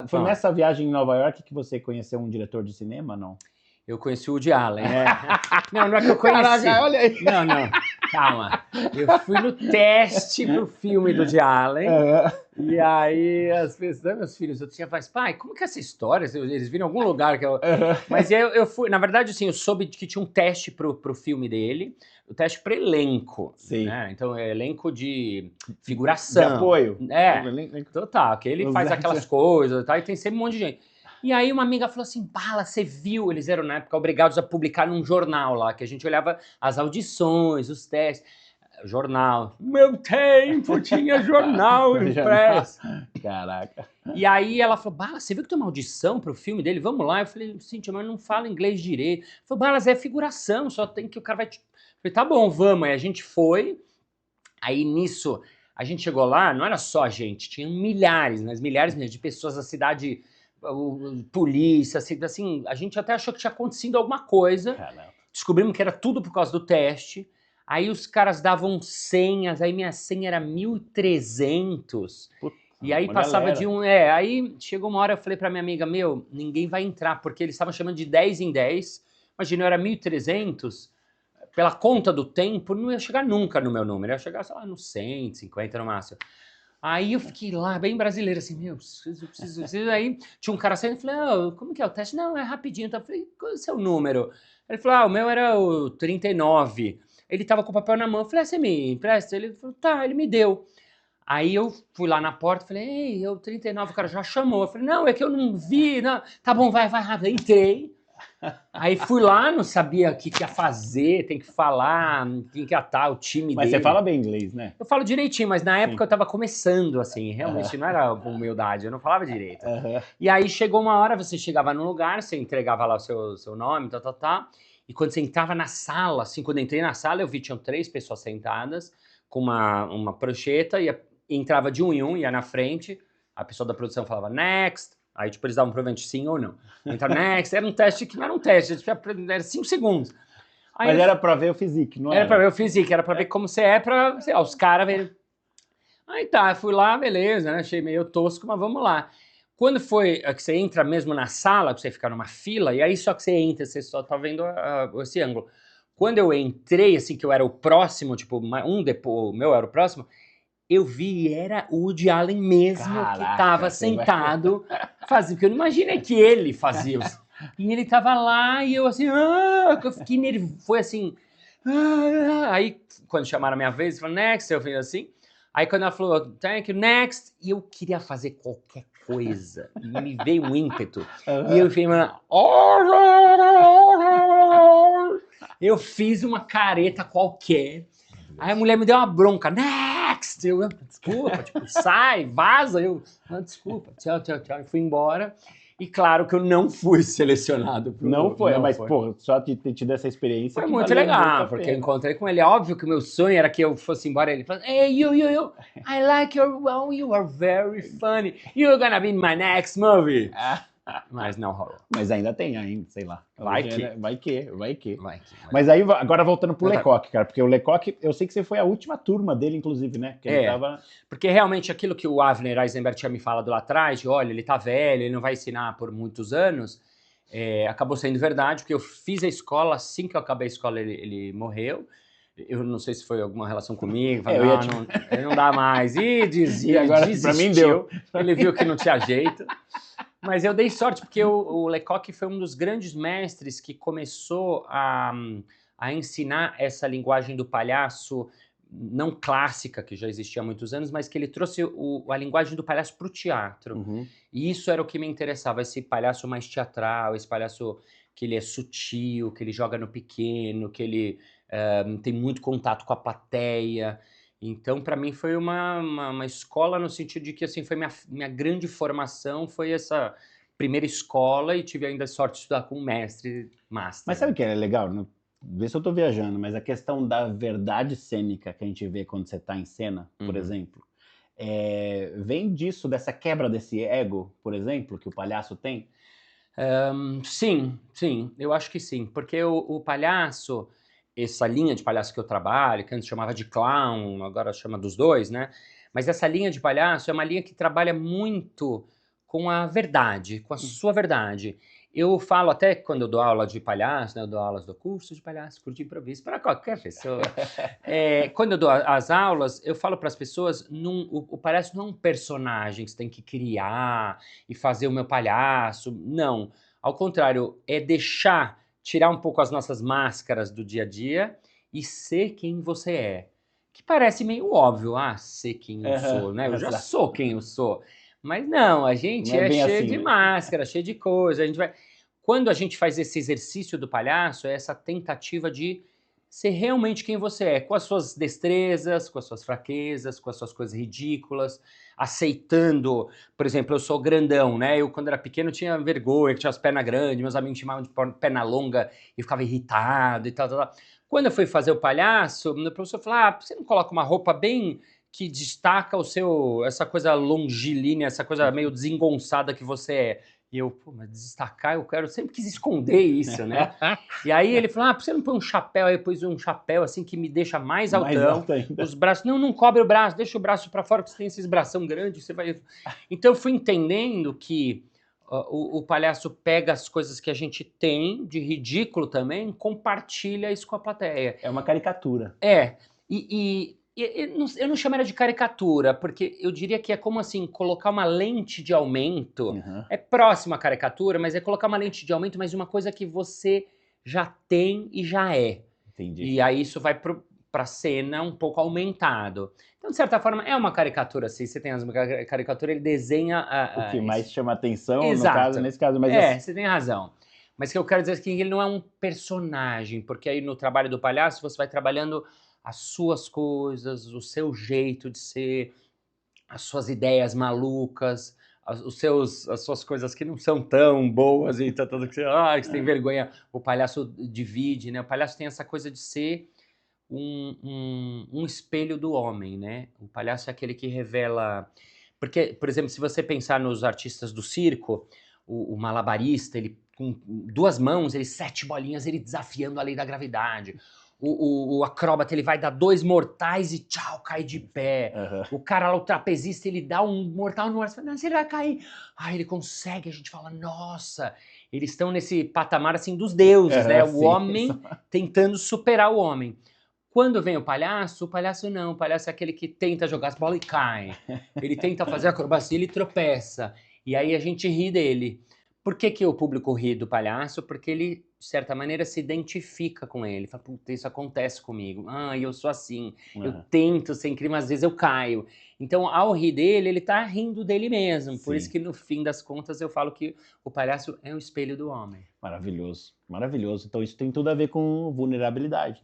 Foi nessa viagem em Nova York que você conheceu um diretor de cinema, não? Eu conheci o Woody Allen, né? Não é que eu conheci. Caraca, olha aí. Não, calma. Eu fui no teste pro filme do Woody Allen. E aí as pessoas, meus filhos, eu tinha falado, pai, como que é essa história? Eles viram em algum lugar que eu... Mas eu fui, na verdade, assim, eu soube que tinha um teste pro filme dele, o teste para elenco. Sim. Né? Então, é elenco de figuração. De apoio. Total, que ele faz aquelas coisas, tá? E tem sempre um monte de gente. E aí uma amiga falou assim, Bala, você viu? Eles eram, na época, obrigados a publicar num jornal lá, que a gente olhava as audições, os testes. Jornal. Meu tempo tinha jornal impresso. Caraca. E aí ela falou, Bala, você viu que tem uma audição pro filme dele? Vamos lá. Eu falei, Cíntia, mas não fala inglês direito. Ela falou, Balas, é figuração, só tem que o cara vai... Eu falei, tá bom, vamos. Aí a gente foi. Aí nisso, a gente chegou lá, não era só a gente, tinha milhares, mas milhares mesmo de pessoas da cidade... polícia, assim, a gente até achou que tinha acontecido alguma coisa. Caramba. Descobrimos que era tudo por causa do teste. Aí os caras davam senhas, aí minha senha era 1.300. E aí passava galera. De um... aí chegou uma hora, eu falei pra minha amiga, ninguém vai entrar, porque eles estavam chamando de 10 em 10. Imagina, eu era 1.300, pela conta do tempo, não ia chegar nunca no meu número, ia chegar, sei lá, no 150 no máximo. Aí eu fiquei lá, bem brasileiro, assim, preciso. Aí tinha um cara saindo, eu falei, como que é o teste? Não, é rapidinho. Então, eu falei, qual é o seu número? Ele falou, o meu era o 39. Ele tava com o papel na mão, eu falei, você me empresta? Ele falou, tá, ele me deu. Aí eu fui lá na porta, falei, ei, eu 39, o cara já chamou. Eu falei, não, é que eu não vi, não. Tá bom, vai rápido. Entrei. Aí fui lá, não sabia o que ia fazer, tem que falar, tem que atar o time mas dele. Você fala bem inglês, né? Eu falo direitinho, mas na época eu tava começando, assim, realmente não era humildade, eu não falava direito. E aí chegou uma hora, você chegava num lugar, você entregava lá o seu nome, e quando você entrava na sala, assim, quando eu entrei na sala, eu vi, tinham 3 pessoas sentadas, com uma prancheta, e entrava de um em um, ia na frente, a pessoa da produção falava, next, aí tipo, eles davam provavelmente sim ou não. Então, next, era um teste que não era um teste, era 5 segundos. Aí mas era pra ver o physique, não era? Era pra ver o physique, era pra ver como você é pra, sei lá, os caras verem. Aí tá, fui lá, beleza, né, achei meio tosco, mas vamos lá. Quando foi que você entra mesmo na sala, pra você ficar numa fila, e aí só que você entra, você só tá vendo esse ângulo. Quando eu entrei, assim, que eu era o próximo, tipo, depois, o meu era o próximo, eu vi, era o Woody Allen mesmo. Caraca, que tava sentado, fazia, porque eu não imaginei que ele fazia os... E ele tava lá e eu assim, eu fiquei nervoso, foi assim, aí quando chamaram a minha vez, eu falei, next, eu fiz assim, aí quando ela falou, thank you, next, e eu queria fazer qualquer coisa, e me veio um ímpeto, e eu fiquei, eu fiz uma careta qualquer, aí a mulher me deu uma bronca, next, eu, desculpa, tipo, sai, vaza, eu, desculpa, tchau, e fui embora. E claro que eu não fui selecionado. Não foi, mas, pô, só ter tido essa experiência... Foi muito legal, porque eu encontrei com ele. É óbvio que o meu sonho era que eu fosse embora. Ele falou, hey, you, I like your... Well, you are very funny. You're gonna be in my next movie. Mas não rolou. Mas ainda tem, sei lá. Vai que. Mas aí, agora voltando pro Lecoq, cara, porque o Lecoq, eu sei que você foi a última turma dele, inclusive, né? Que ele tava... Porque realmente aquilo que o Avner Eisenberg tinha me falado lá atrás, de olha, ele tá velho, ele não vai ensinar por muitos anos, acabou sendo verdade, porque eu fiz a escola, assim que eu acabei a escola, ele morreu. Eu não sei se foi alguma relação comigo, falei, ele não dá mais. E dizia, agora desistiu. Pra mim deu. Ele viu que não tinha jeito. Mas eu dei sorte, porque o Lecoq foi um dos grandes mestres que começou a ensinar essa linguagem do palhaço não clássica, que já existia há muitos anos, mas que ele trouxe a linguagem do palhaço para o teatro. E isso era o que me interessava, esse palhaço mais teatral, esse palhaço que ele é sutil, que ele joga no pequeno, que ele tem muito contato com a plateia. Então, para mim, foi uma escola no sentido de que, assim, foi minha grande formação, foi essa primeira escola e tive ainda a sorte de estudar com um master. Mas sabe o que é legal? Vê se eu tô viajando, mas a questão da verdade cênica que a gente vê quando você tá em cena, por exemplo, vem disso, dessa quebra desse ego, por exemplo, que o palhaço tem? Sim, eu acho que sim, porque o palhaço... Essa linha de palhaço que eu trabalho, que antes chamava de clown, agora chama dos dois, né? Mas essa linha de palhaço é uma linha que trabalha muito com a verdade, com a sua verdade. Eu falo até quando eu dou aula de palhaço, né, eu dou aulas do curso de palhaço, curso de improviso, para qualquer pessoa. Quando eu dou as aulas, eu falo para as pessoas, o palhaço não é um personagem que você tem que criar e fazer o meu palhaço, não. Ao contrário, é tirar um pouco as nossas máscaras do dia a dia e ser quem você é. Que parece meio óbvio, ser quem eu sou, né? Eu já Exato. sou quem eu sou. Mas não, a Não gente é é bem cheio assim, de né? máscara, cheio de coisa. Quando a gente faz esse exercício do palhaço, é essa tentativa de ser realmente quem você é, com as suas destrezas, com as suas fraquezas, com as suas coisas ridículas, aceitando, por exemplo, eu sou grandão, né? Eu, quando era pequeno, tinha vergonha, que tinha as pernas grandes, meus amigos me chamavam de perna longa e ficava irritado e tal, tal, tal. Quando eu fui fazer o palhaço, o professor falou: por que você não coloca uma roupa bem que destaca essa coisa longilínea, essa coisa meio desengonçada que você é? E eu, mas destacar, eu sempre quis esconder isso, né? E aí ele falou, por que você não põe um chapéu? Aí eu pus um chapéu assim que me deixa mais Mais altão, alto ainda. os braços, não cobre o braço, deixa o braço para fora, porque você tem esses bração grandes, você vai... Então eu fui entendendo que o palhaço pega as coisas que a gente tem, de ridículo também, compartilha isso com a plateia. É uma caricatura. Eu não chamaria de caricatura, porque eu diria que é como assim, colocar uma lente de aumento, Uhum. é próxima à caricatura, mas é colocar uma lente de aumento, mas de uma coisa que você já tem e já é. Entendi. E aí isso vai pra cena um pouco aumentado. Então, de certa forma, é uma caricatura, assim, você tem uma caricatura, ele desenha... O que mais chama atenção, Exato. nesse caso, mas Você tem razão. Mas o que eu quero dizer é que ele não é um personagem, porque aí no trabalho do palhaço você vai trabalhando as suas coisas, o seu jeito de ser, as suas ideias malucas, as suas coisas que não são tão boas e tá tudo que você tem vergonha. O palhaço divide, né? O palhaço tem essa coisa de ser um espelho do homem, né? O palhaço é aquele que revela... Porque, por exemplo, se você pensar nos artistas do circo, o malabarista, ele com 2 mãos, ele 7 bolinhas, ele desafiando a lei da gravidade. O acróbata, ele vai dar 2 mortais e tchau, cai de pé. Uhum. O cara lá, o trapezista, ele dá um mortal no ar, você fala, ele vai cair. Ele consegue, a gente fala, nossa, eles estão nesse patamar, assim, dos deuses, né? O Sim. homem tentando superar o homem. Quando vem o palhaço não. O palhaço é aquele que tenta jogar as bolas e cai. Ele tenta fazer acrobacia, ele tropeça. E aí a gente ri dele. Por que o público ri do palhaço? Porque ele, de certa maneira, se identifica com ele. Fala, puta, isso acontece comigo. Eu sou assim. Eu Uhum. tento ser incrível, mas às vezes eu caio. Então, ao rir dele, ele tá rindo dele mesmo. Por isso Sim. que, no fim das contas, eu falo que o palhaço é um espelho do homem. Maravilhoso, maravilhoso. Então isso tem tudo a ver com vulnerabilidade.